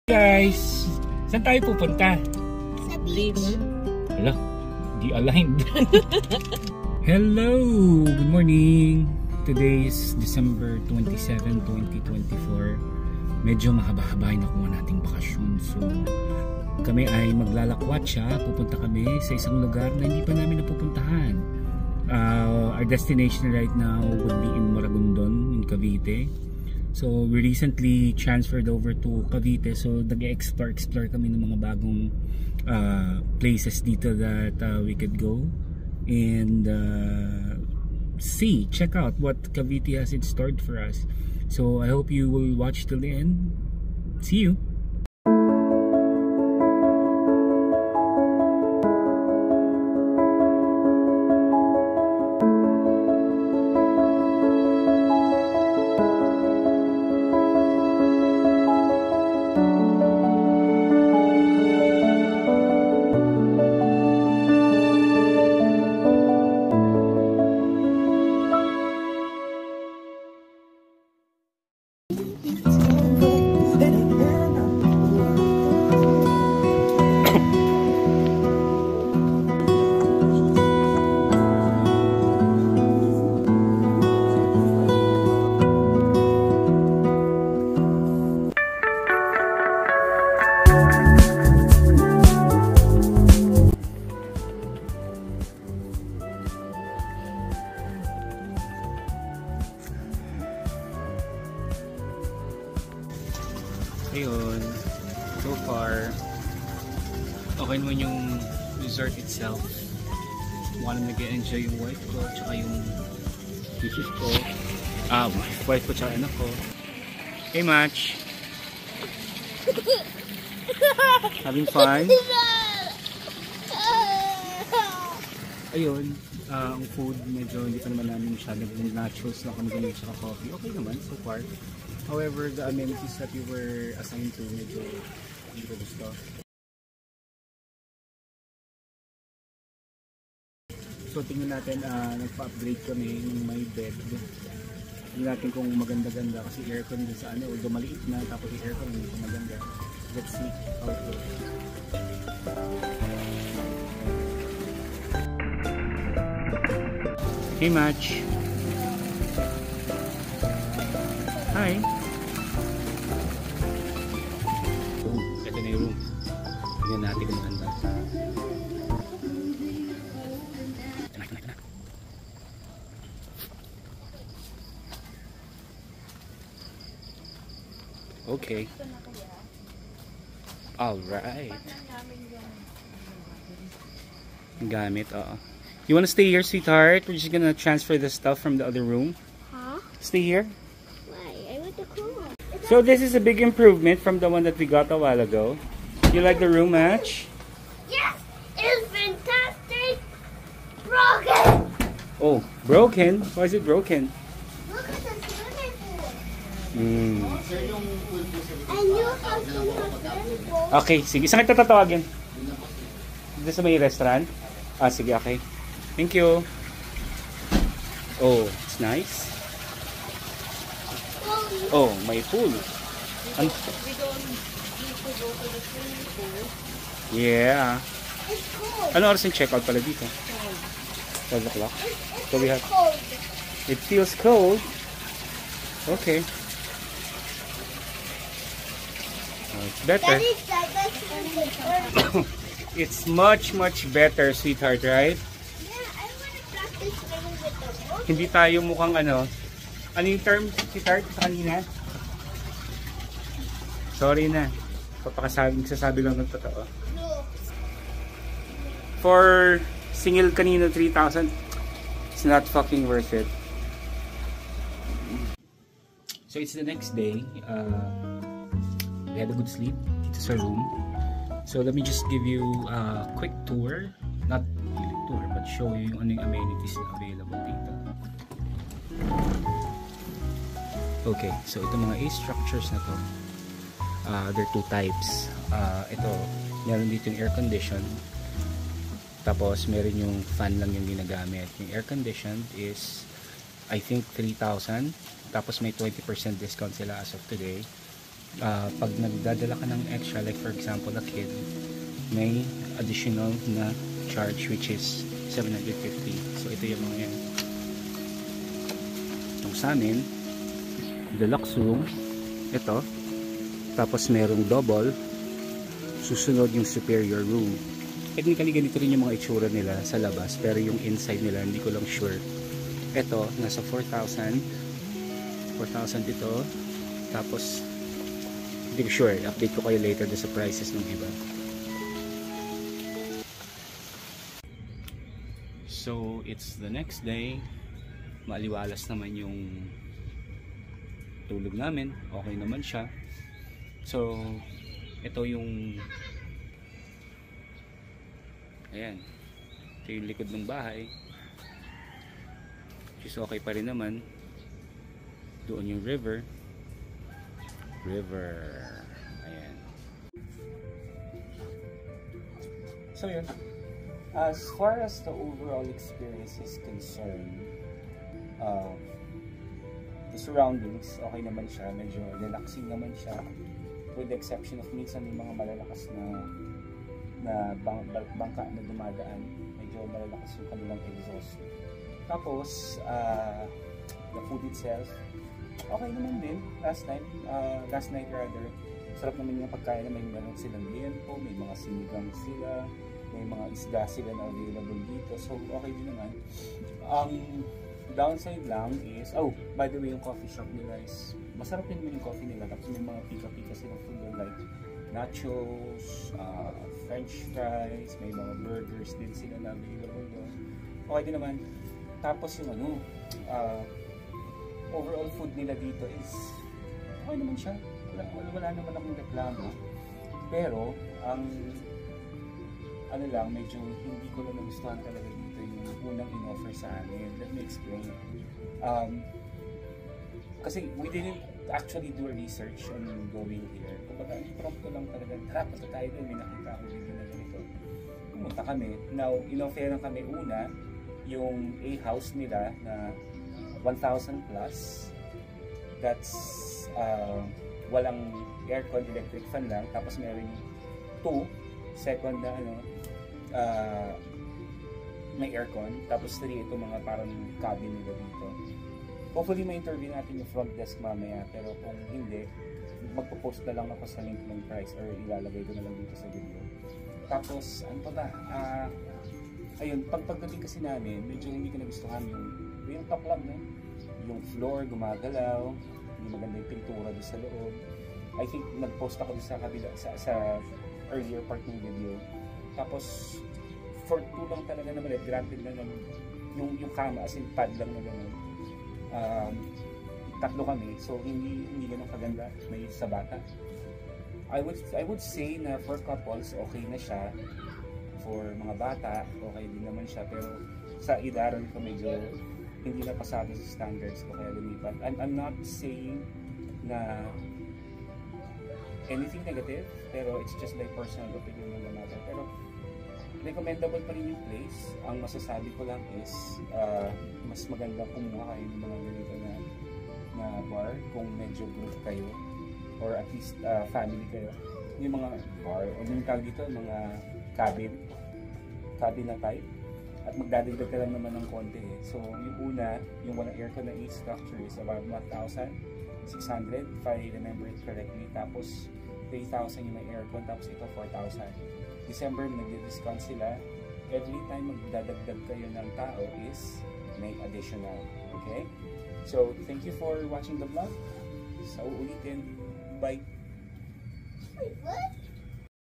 Guys, saan tayo pupunta? Sa beach. Hala, di aligned. Hello, good morning. Today is December 27, 2024. Medyo mahaba-haba yung nakuha nating bakasyon. So, kami ay maglalakwatsa. Pupunta kami sa isang lugar na hindi pa namin napupuntahan. Our destination right now would be in Maragondon, in Cavite. So we recently transferred over to Cavite, so nag-explore kami ng mga bagong places dito that we could go and check out what Cavite has in store for us. So I hope you will watch till the end. See you. Ayun, so far okay naman yung resort itself. Mukhang nag-enjoy yung wife ko tsaka yung misis ko, wife ko tsaka anak ko. Hey Match, having fun? Ayun, ang food medyo hindi pa naman namin masyadong nachos na kami ganun tsaka coffee. Okay naman so far. However, the amenities that you were assigned to medyo hindi ko gusto. So tingnan natin, nagpa-upgrade kami ng my bed. Tingnan natin kung maganda-ganda kasi aircon din sa although maliit na tapos yung aircon hindi pa maganda. Let's see how it goes. Hey Match. Hi. Ito na yung room. Tingnan natin kung maganda. Ito na. Okay. Alright. Gamit, You wanna stay here, sweetheart? We're just gonna transfer the stuff from the other room. Huh? Stay here. Why? I want to cool. So this is a big improvement from the one that we got a while ago. You like the room, Match? Yes! It's fantastic! Broken! Oh, broken? Why is it broken? Look at the swimming pool! Mm. And you have to swimming pool. Okay, sige. Saan kita tatawagin? Dito sa may restaurant? Sige, okay. Thank you. Oh, it's nice. Oh, may pool. We don't need to go to the swimming pool. Yeah. It's cold. Ano oras yung check-out pala dito? 12 o'clock. So we have... Cold. It feels cold. Okay. Oh, it's better. Daddy said that's swimming pool. It's much better, sweetheart, right? Yeah, I want to practice swimming with the boat. Hindi tayo mukhang ano yung term, sweetheart, sa kanina? Sorry na. Sasabi lang ng totoo. No. For single kanina 3,000, it's not fucking worth it. So it's the next day. We had a good sleep dito sa room. So let me just give you a quick tour. Not really tour, but show you yung ano yung amenities na available dito. Okay, so itong mga A-structures na to, there are two types. Ito, meron dito yung air condition. Tapos meron yung fan lang yung ginagamit. Yung air conditioned is I think 3,000. Tapos may 20% discount sila as of today. Pag nagdadala ka ng extra, like for example a kid, may additional na charge which is 750. So ito yung mga yan. Itong sa amin, deluxe room, ito, tapos merong double, susunod yung superior room. Technically ganito rin yung mga itsura nila sa labas, pero yung inside nila hindi ko lang sure. Ito nasa 4,000 ito, tapos hindi ko sure, update ko kayo later sa prices ng iba. So it's the next day, maliwalas naman yung tulog namin, okay naman siya. So ito yung ayan, ito yung likod ng bahay, which is okay pa rin naman. Doon yung river, ayan. So yun, as far as the overall experience is concerned, the surroundings okay naman siya, medyo relaxing naman siya, with the exception of minsan may mga malalakas na bangka na dumadaan, medyo malalakas yung kanilang exhaust. Tapos the food itself okay naman din. Last night rather, sarap naman yung pagkain na may meron silang liempo, may mga sinigang sila, may mga isda sila na available dito, so okay din naman. Downside lang is, oh by the way, yung coffee shop nila is masarap din naman yung coffee nila, tapos may mga pika-pika silang food like nachos, french fries, may mga burgers din sila na available doon. Okay din naman. Tapos yung overall food nila dito is okay naman siya, wala naman akong reklamo, pero ang ano lang, medyo hindi ko lang nagustuhan talaga dito yung unang in-offer sa amin. Let me explain. Kasi we didn't actually do a research on going here. Kumbaga, impromptu lang talaga, tara, punta tayo doon, may nakita ako dito na ganito. Pumunta kami. Now, in-offeran kami una yung A-house nila na 1,000 plus. That's walang aircon, electric fan lang. Tapos meron yung 2, second na may aircon. Tapos 3, ito mga parang cabin nila dito. Hopefully may interview natin yung front desk mamaya, pero kung hindi, magpo-post na lang ako sa link ng price or ilalagay ko na lang dito sa video. Tapos ano pa ba, ayun, pagdating kasi namin, medyo hindi ko nagustuhan yung top lang, no? Yung floor gumagalaw, hindi maganda yung pintura doon sa loob. I think nag-post ako doon sa kabila, sa earlier part ng video. Tapos for 2 lang talaga naman, granted na naman yung kama, as in pad lang na naman. 3 kami, so hindi ganun kaganda, may sa bata. I would say na for couples okay na siya, for mga bata okay din naman siya, pero sa idaran ko medyo hindi na pasado sa standards ko kaya lumipat. I'm not saying na anything negative, pero it's just my personal opinion ng matter. Pero recommendable pa rin yung place. Ang masasabi ko lang is mas maganda kumuha kayo ng mga ganito na bar kung medyo group kayo or at least family kayo. Yung mga bar o yung tawag dito, mga cabin na type, at magdadagdag ka lang naman ng konti eh. So yung una, yung walang aircon na structure is about 1,600 if I remember it correctly. Tapos 3,000 yung may aircon, tapos ito 4,000. December nagdi-discount sila. Every time magdadagdag kayo ng tao is may additional. Okay? So thank you for watching the vlog. Sa uulitin. Bye! Wait, what?